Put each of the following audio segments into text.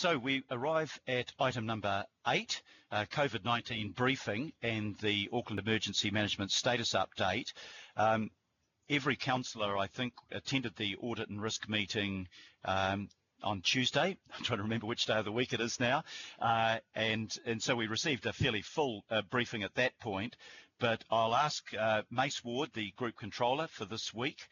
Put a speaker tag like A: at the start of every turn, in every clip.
A: So we arrive at item number 8, COVID-19 briefing and the Auckland Emergency Management Status Update. Every councillor, I think, attended the audit and risk meeting on Tuesday. I'm trying to remember which day of the week it is now. And so we received a fairly full briefing at that point. But I'll ask Mace Ward, the Group Controller for this week,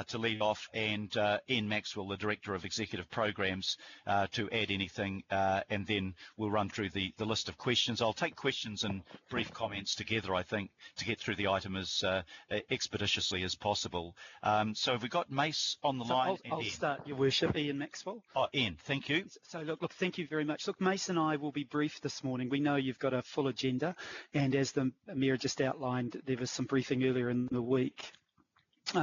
A: to lead off, and Ian Maxwell, the Director of Executive Programs, to add anything, and then we'll run through the list of questions. I'll take questions and brief comments together, I think, to get through the item as expeditiously as possible. So have we got Mace on the line?
B: I'll start, Your Worship, Ian Maxwell.
A: Oh, Ian, thank you.
B: So look, thank you very much. Look, Mace and I will be briefed this morning. We know you've got a full agenda, and as the Mayor just outlined, there was some briefing earlier in the week.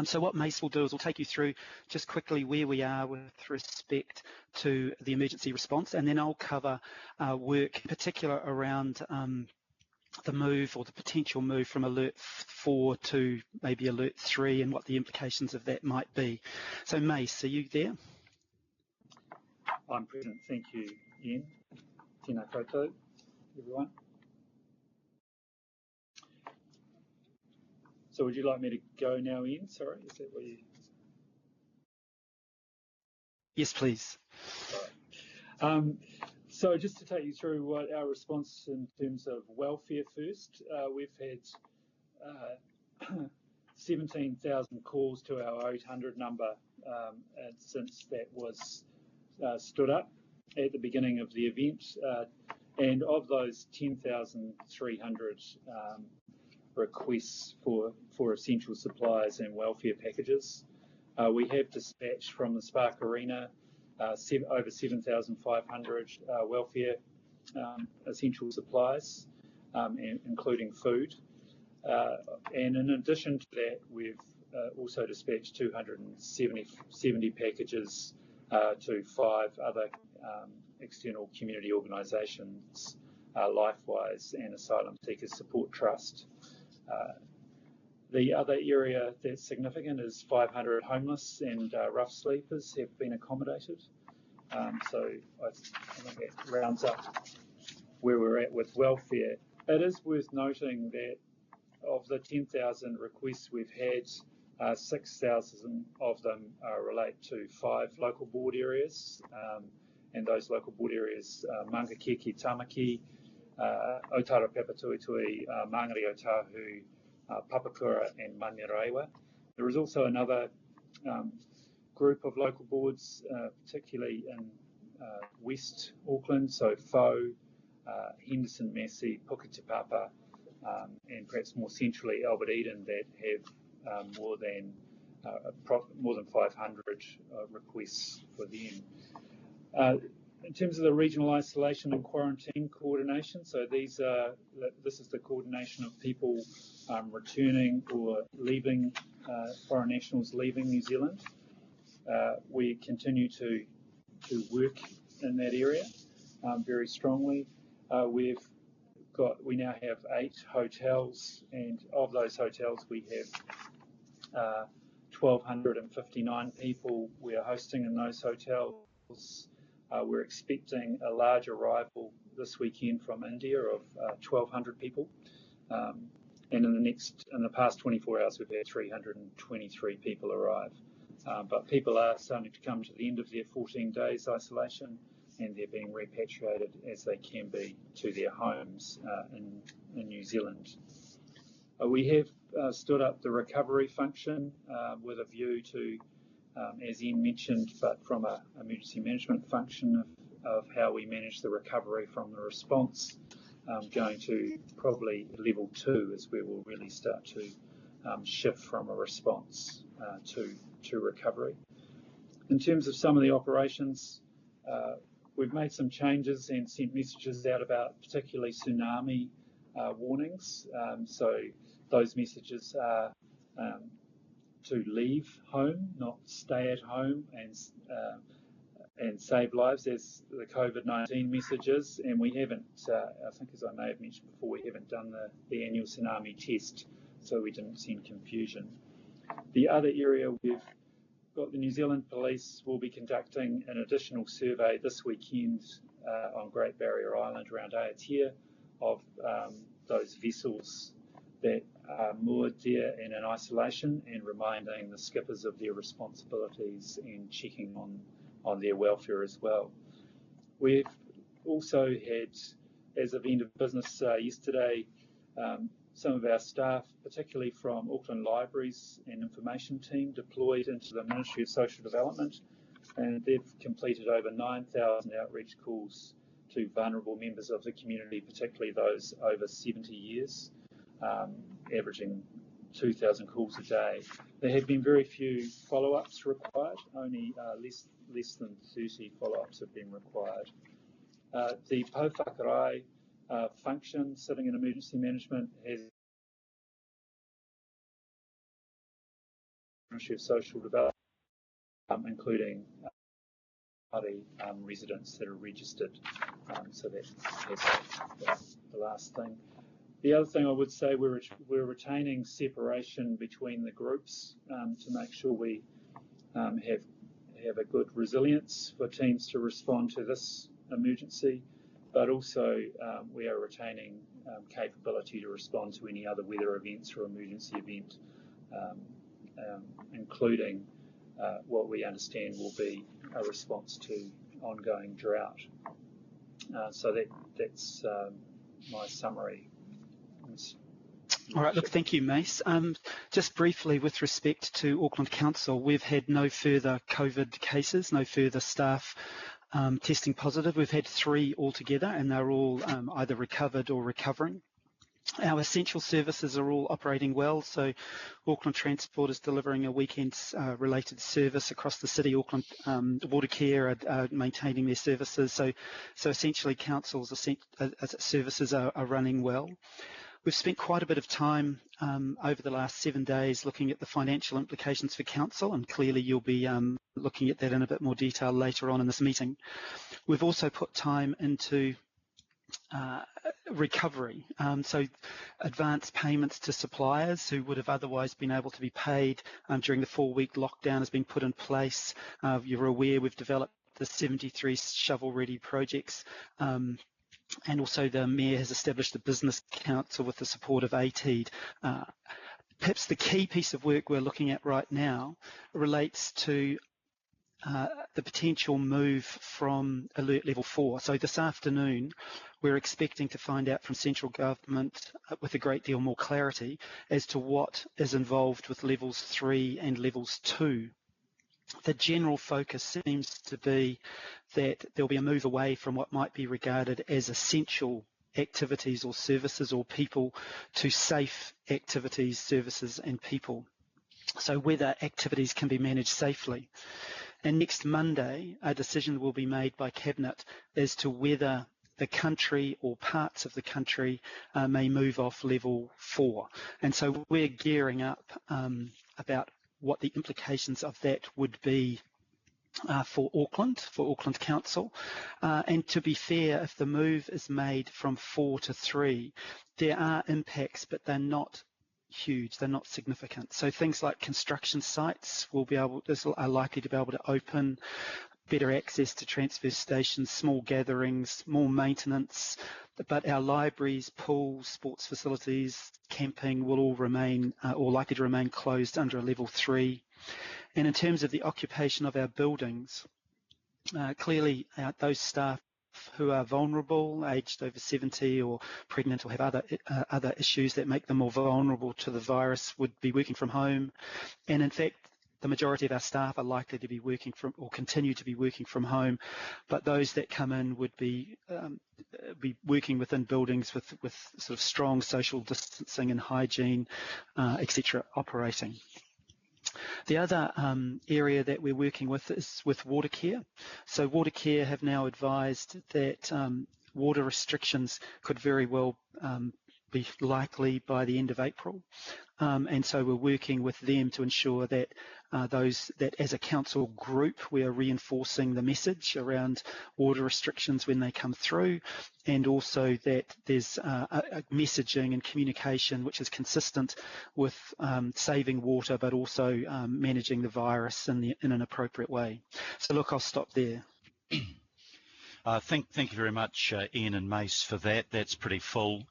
B: So what Mace will do is we'll take you through just quickly where we are with respect to the emergency response, and then I'll cover work in particular around the move or the potential move from Alert 4 to maybe Alert 3 and what the implications of that might be. So Mace, are you there?
C: I'm present. Thank you, Ian. Tēnā koutou, everyone. So would you like me to go now, Ian? Sorry, is that what you...
B: Yes, please.
C: Right. So just to take you through what our response in terms of welfare first, we've had 17,000 calls to our 800 number since that was stood up at the beginning of the event, and of those 10,300 requests for essential supplies and welfare packages. We have dispatched from the Spark Arena over 7,500 welfare essential supplies, including food. And in addition to that, we've also dispatched 270 packages to 5 other external community organisations, LifeWise and Asylum Seekers Support Trust. The other area that's significant is 500 homeless and rough sleepers have been accommodated. So I think that rounds up where we're at with welfare. It is worth noting that of the 10,000 requests we've had, 6,000 of them relate to 5 local board areas, and those local board areas, Mangakeke, Tamaki, Otara Papatuitui, Mangere Otahu, Papakura and Manurewa. There is also another group of local boards, particularly in West Auckland, so Fo, Henderson, Massey, Puketipapa, and perhaps more centrally Albert Eden, that have more than 500 requests for them. In terms of the regional isolation and quarantine coordination, so this is the coordination of people returning or leaving, foreign nationals leaving New Zealand. We continue to work in that area very strongly. We now have 8 hotels, and of those hotels we have 1,259 people we are hosting in those hotels. We're expecting a large arrival this weekend from India of 1,200 people, and in the past 24 hours we've had 323 people arrive. But people are starting to come to the end of their 14 days isolation, and they're being repatriated as they can be to their homes in New Zealand. We have stood up the recovery function with a view to, as Ian mentioned, but from an emergency management function of how we manage the recovery from the response, going to probably level 2 is where we'll really start to shift from a response to recovery. In terms of some of the operations, we've made some changes and sent messages out about particularly tsunami warnings. So those messages are to leave home, not stay at home and save lives, as the COVID-19 messages. And we haven't, I think as I may have mentioned before, we haven't done the annual tsunami test, so we didn't send confusion. The other area we've got the New Zealand Police will be conducting an additional survey this weekend on Great Barrier Island around Aotea of those vessels that are moored there and in isolation, and reminding the skippers of their responsibilities and checking on their welfare as well. We've also had, as of end of business yesterday, some of our staff, particularly from Auckland Libraries and Information Team, deployed into the Ministry of Social Development, and they've completed over 9,000 outreach calls to vulnerable members of the community, particularly those over 70 years, averaging 2,000 calls a day. There have been very few follow-ups required, only less than 30 follow-ups have been required. The Pou Whakarai function sitting in emergency management has Ministry of Social Development, including residents that are registered. So that's the last thing. The other thing I would say, we're retaining separation between the groups to make sure we have a good resilience for teams to respond to this emergency, but also we are retaining capability to respond to any other weather events or emergency event, including what we understand will be a response to ongoing drought. So that's my summary.
B: All right, look, thank you, Mace. Just briefly, with respect to Auckland Council, we've had no further COVID cases, no further staff testing positive. We've had 3 altogether, and they're all either recovered or recovering. Our essential services are all operating well, so Auckland Transport is delivering a weekend related service across the city. Auckland Watercare are maintaining their services, so essentially council's services are running well. We've spent quite a bit of time over the last 7 days looking at the financial implications for council, and clearly you'll be looking at that in a bit more detail later on in this meeting. We've also put time into recovery, so advance payments to suppliers who would have otherwise been able to be paid during the 4-week lockdown has been put in place. You're aware we've developed the 73 shovel-ready projects, and also the Mayor has established a business council with the support of ATEED. Perhaps the key piece of work we're looking at right now relates to the potential move from Alert Level 4. So this afternoon, we're expecting to find out from central government with a great deal more clarity as to what is involved with Levels 3 and Levels 2. The general focus seems to be that there'll be a move away from what might be regarded as essential activities or services or people to safe activities, services and people. So whether activities can be managed safely. And next Monday, a decision will be made by Cabinet as to whether the country or parts of the country may move off Level 4. And so we're gearing up about what the implications of that would be for Auckland Council. And to be fair, if the move is made from 4 to 3, there are impacts, but they're not huge, they're not significant. So things like construction sites are likely to be able to open, better access to transfer stations, small gatherings, more maintenance, but our libraries, pools, sports facilities, camping will all remain or likely to remain closed under a Level 3. And in terms of the occupation of our buildings, clearly those staff who are vulnerable, aged over 70 or pregnant or have other issues that make them more vulnerable to the virus would be working from home. And in fact, the majority of our staff are likely to be working from or continue to be working from home, but those that come in would be working within buildings with sort of strong social distancing and hygiene, etc. operating. The other area that we're working with is with Watercare. So Watercare have now advised that water restrictions could very well be likely by the end of April. And so we're working with them to ensure that that as a council group, we are reinforcing the message around water restrictions when they come through, and also that there's a messaging and communication which is consistent with saving water, but also managing the virus in an appropriate way. So look, I'll stop there.
A: Thank you very much, Ian and Mace, for that. That's pretty full.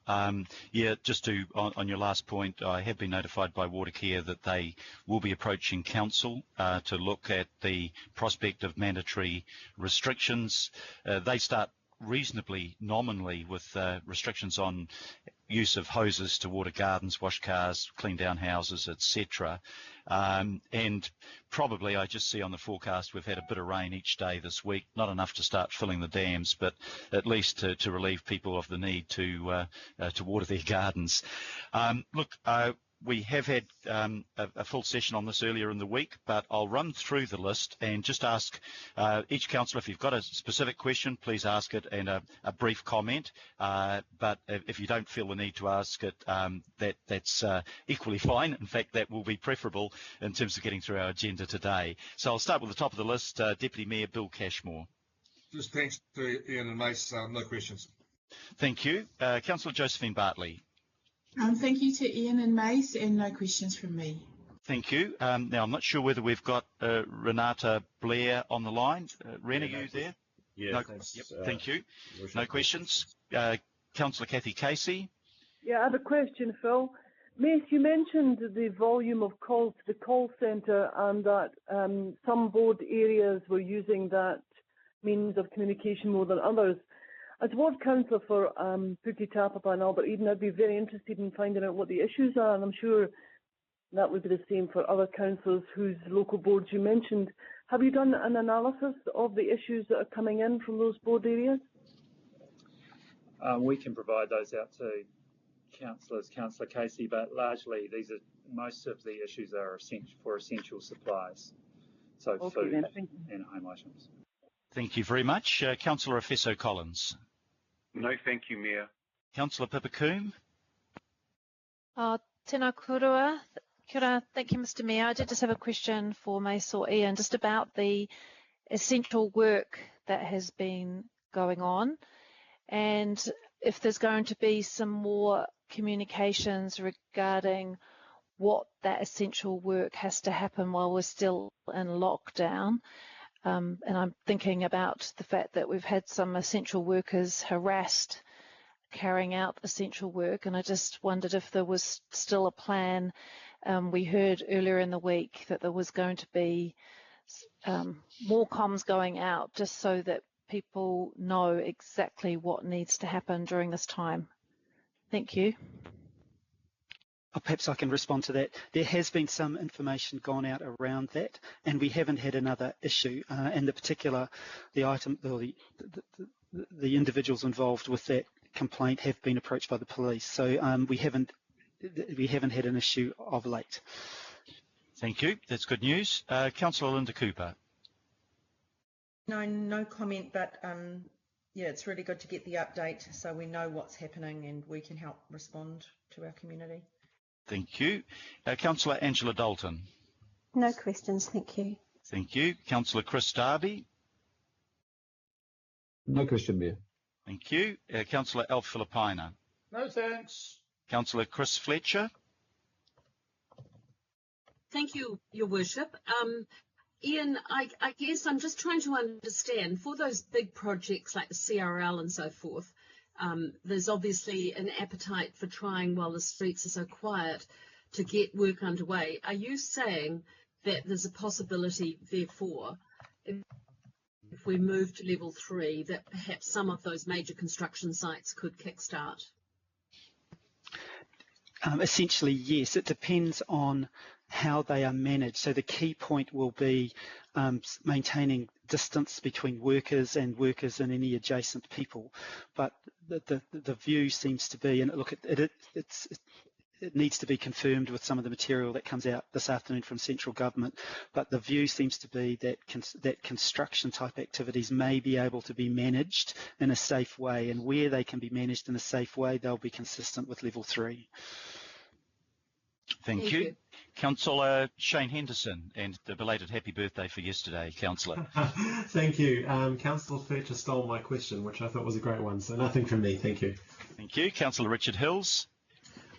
A: Yeah, just on your last point, I have been notified by Watercare that they will be approaching council to look at the prospect of mandatory restrictions. They start reasonably nominally with restrictions on use of hoses to water gardens, wash cars, clean down houses, etc. And probably I just see on the forecast we've had a bit of rain each day this week, not enough to start filling the dams, but at least to relieve people of the need to water their gardens. Look, we have had a full session on this earlier in the week, but I'll run through the list and just ask each councillor, if you've got a specific question, please ask it, and a brief comment. But if you don't feel the need to ask it, that's equally fine. In fact, that will be preferable in terms of getting through our agenda today. So I'll start with the top of the list, Deputy Mayor Bill Cashmore.
D: Just thanks to Ian and Mace, no questions.
A: Thank you. Councillor Josephine Bartley.
E: Thank you to Ian and Mace, and no questions from me.
A: Thank you. Now, I'm not sure whether we've got Renata Blair on the line. Ren, are you there?
F: Yeah,
A: no,
F: thanks.
A: yep, thank you. No questions. Councillor Kathy Casey.
G: Yeah, I have a question, Phil. Mace, you mentioned the volume of calls to the call centre and that some board areas were using that means of communication more than others. As ward councillor for Puke Tapapa and Albert Eden, I'd be very interested in finding out what the issues are, and I'm sure that would be the same for other councillors whose local boards you mentioned. Have you done an analysis of the issues that are coming in from those board areas?
C: We can provide those out to councillors, Councillor Casey, but largely most of the issues are essential supplies, so
G: okay,
C: food
G: then,
C: and home items.
A: Thank you very much. Councillor Efeso Collins.
F: No, thank you, Mayor.
A: Councillor Pipacoom.
H: Tēnā kōrua. Kia ora. Thank you, Mr. Mayor. I did just have a question for Mace or Ian, just about the essential work that has been going on, and if there's going to be some more communications regarding what that essential work has to happen while we're still in lockdown. And I'm thinking about the fact that we've had some essential workers harassed carrying out essential work, and I just wondered if there was still a plan. We heard earlier in the week that there was going to be more comms going out just so that people know exactly what needs to happen during this time. Thank you.
B: Perhaps I can respond to that. There has been some information gone out around that, and we haven't had another issue. And the individuals involved with that complaint have been approached by the police. So we haven't had an issue of late.
A: Thank you. That's good news. Councillor Linda Cooper.
I: No comment, but yeah, it's really good to get the update so we know what's happening and we can help respond to our community.
A: Thank you. Councillor Angela Dalton.
J: No questions, thank you.
A: Thank you. Councillor Chris Darby.
K: No question, Mayor.
A: Thank you. Councillor Alf Filipina.
D: No thanks.
A: Councillor Chris Fletcher.
L: Thank you, Your Worship. Ian, I guess I'm just trying to understand, for those big projects like the CRL and so forth, there's obviously an appetite for trying, while the streets are so quiet, to get work underway. Are you saying that there's a possibility, therefore, if we move to level 3, that perhaps some of those major construction sites could kickstart?
B: Essentially, yes. It depends on how they are managed. So the key point will be maintaining distance between workers and any adjacent people. But the view seems to be, and look, it needs to be confirmed with some of the material that comes out this afternoon from central government, but the view seems to be that that construction type activities may be able to be managed in a safe way, and where they can be managed in a safe way, they'll be consistent with level 3.
A: Thank you. Councillor Shane Henderson, and the belated happy birthday for yesterday, Councillor.
K: Thank you. Councillor Fletcher stole my question, which I thought was a great one, so nothing from me. Thank you.
A: Thank you. Councillor Richard Hills.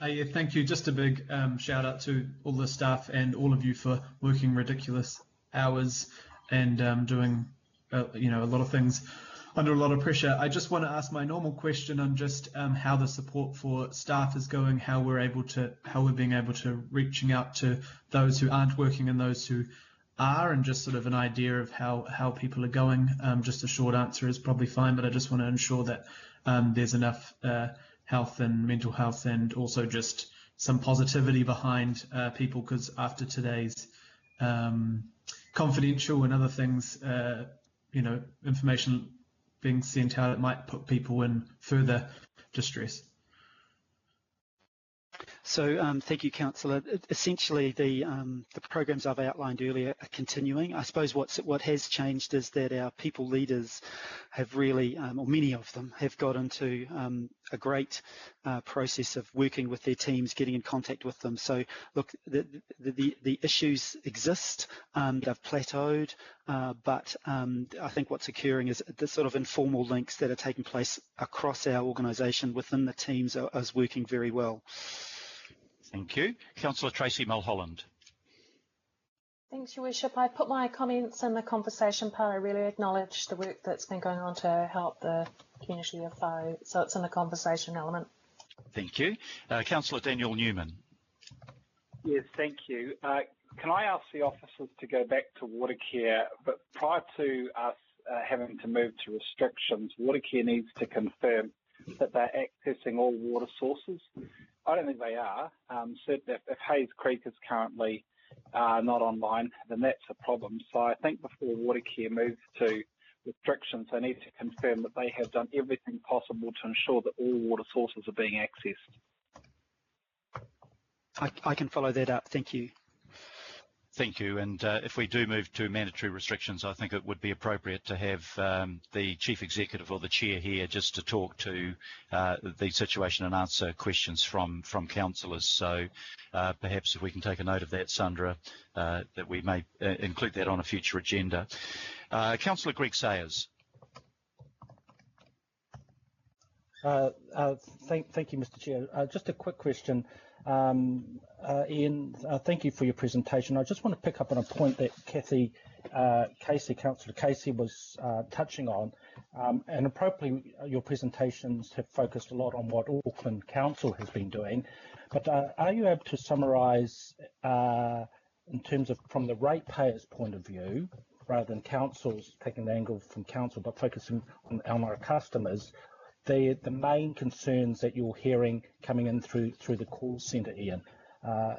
M: Yeah, thank you. Just a big shout out to all the staff and all of you for working ridiculous hours and doing a lot of things under a lot of pressure. I just want to ask my normal question on just how the support for staff is going, how we're being able to reaching out to those who aren't working and those who are, and just sort of an idea of how people are going. Just a short answer is probably fine, but I just want to ensure that there's enough health and mental health, and also just some positivity behind people, because after today's confidential and other things, information being sent out, it might put people in further distress.
B: So thank you, Councillor. Essentially, the programs I've outlined earlier are continuing. I suppose what has changed is that our people leaders have really, or many of them, have got into a great process of working with their teams, getting in contact with them. So look, the issues exist, they've plateaued, but I think what's occurring is the sort of informal links that are taking place across our organisation within the teams is working very well.
A: Thank you. Councillor Tracy Mulholland.
H: Thanks, Your Worship. I put my comments in the conversation part. I really acknowledge the work that's been going on to help the community of Whau, so it's in the conversation element.
A: Thank you. Councillor Daniel Newman.
N: Yes, thank you. Can I ask the officers to go back to Watercare, but prior to us having to move to restrictions, Watercare needs to confirm that they're accessing all water sources. I don't think they are. Certainly, if Hayes Creek is currently not online, then that's a problem. So I think before Watercare moves to restrictions, they need to confirm that they have done everything possible to ensure that all water sources are being accessed.
B: I can follow that up. Thank you.
A: Thank you. And if we do move to mandatory restrictions, I think it would be appropriate to have the Chief Executive or the Chair here just to talk to the situation and answer questions from councillors. So perhaps if we can take a note of that, Sandra, that we may include that on a future agenda. Councillor Greg Sayers.
O: Thank you, Mr. Chair. Just a quick question. Ian, thank you for your presentation. I just want to pick up on a point that Councillor Casey was touching on, and appropriately your presentations have focused a lot on what Auckland Council has been doing, but are you able to summarise in terms of from the ratepayers' point of view, rather than councils taking the angle from council but focusing on our customers, the main concerns that you're hearing coming in through the call centre, Ian?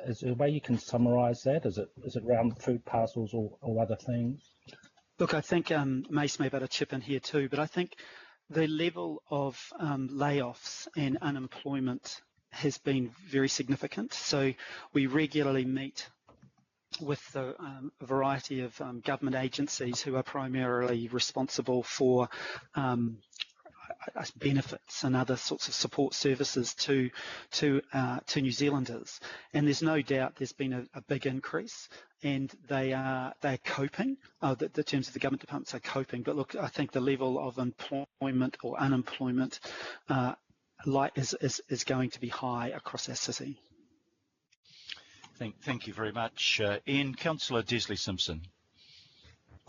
O: Is there a way you can summarise that? Is it around food parcels or other things?
B: Look, I think Mace may be able to chip in here too, but I think the level of layoffs and unemployment has been very significant. So we regularly meet with a variety of government agencies who are primarily responsible for benefits and other sorts of support services to New Zealanders, and there's no doubt there's been a big increase, and they're coping. The terms of the government departments are coping, but look, I think the level of employment or unemployment is going to be high across our city.
A: Thank you very much, Ian. Councillor Desley Simpson.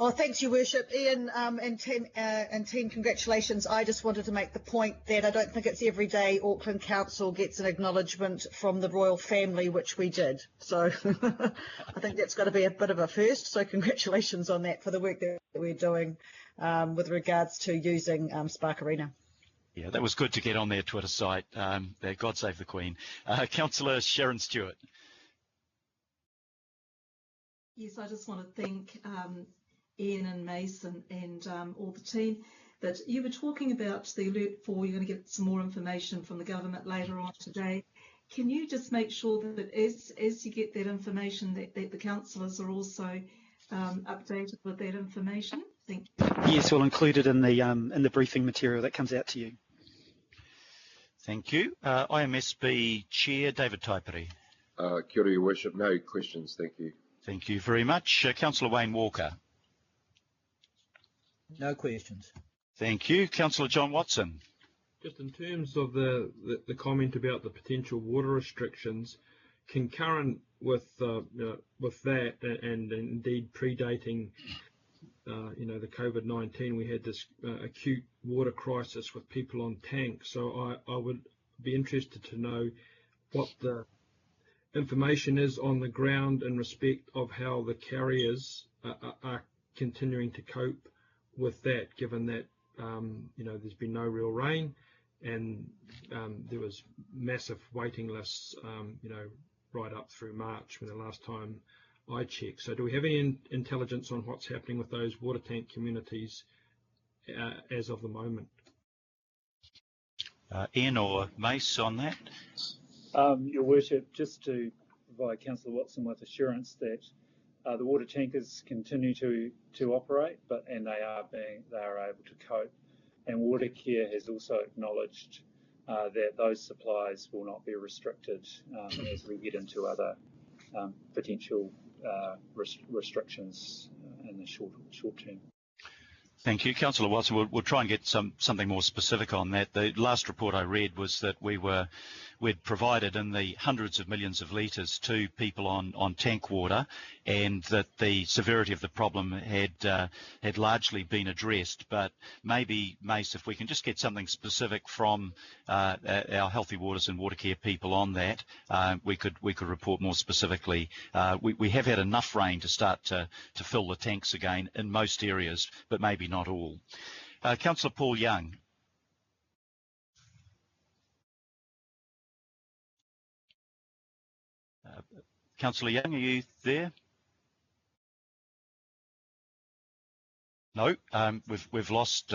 I: Oh, thanks, Your Worship. Ian and team, congratulations. I just wanted to make the point that I don't think it's every day Auckland Council gets an acknowledgement from the royal family, which we did. So I think that's got to be a bit of a first. So congratulations on that for the work that we're doing with regards to using Spark Arena.
A: Yeah, that was good to get on their Twitter site. God save the Queen. Councillor Sharon Stewart.
P: Yes, I just want to thank Ian and Mason and all the team. But you were talking about the Alert 4, you're going to get some more information from the government later on today. can you just make sure that as you get that information, that the councillors are also updated with that information? Thank you.
B: Yes, we'll include it in the briefing material that comes out to you.
A: Thank you. IMSB Chair David Taipere.
Q: Kia ora, Your Worship. No questions, thank you.
A: Thank you very much. Councillor Wayne Walker.
R: No questions.
A: Thank you. Councillor John Watson.
S: Just in terms of the comment about the potential water restrictions, concurrent with that, and indeed predating the COVID-19, we had this acute water crisis with people on tanks. So I would be interested to know what the information is on the ground in respect of how the carriers are continuing to cope with that, given that there's been no real rain and there was massive waiting lists right up through March when the last time I checked. So do we have any intelligence on what's happening with those water tank communities as of the moment?
A: Ian or Mace on that?
C: Your Worship, just to provide Councillor Watson with assurance that the water tankers continue to operate, and they are able to cope. And Watercare has also acknowledged that those supplies will not be restricted as we get into other potential restrictions in the short term.
A: Thank you. Councillor Watson, we'll try and get something more specific on that. The last report I read was that we'd provided in the hundreds of millions of litres to people on tank water, and that the severity of the problem had largely been addressed. But maybe, Mace, if we can just get something specific from our Healthy Waters and Watercare people on that, we could report more specifically. We have had enough rain to start to fill the tanks again in most areas, but maybe not all. Councillor Paul Young. Councillor Young, are you there? No, we've lost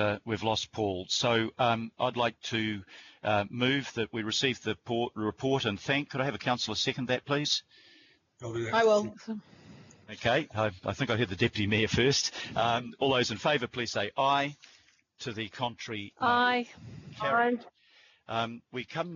A: Paul. So I'd like to move that we receive the report and thank. Could I have a councillor second that, please?
D: I'll do that.
I: I will.
A: Okay, I think I heard the Deputy Mayor first. All those in favour, please say aye. To the contrary, no.
H: Aye.
A: Carried. We come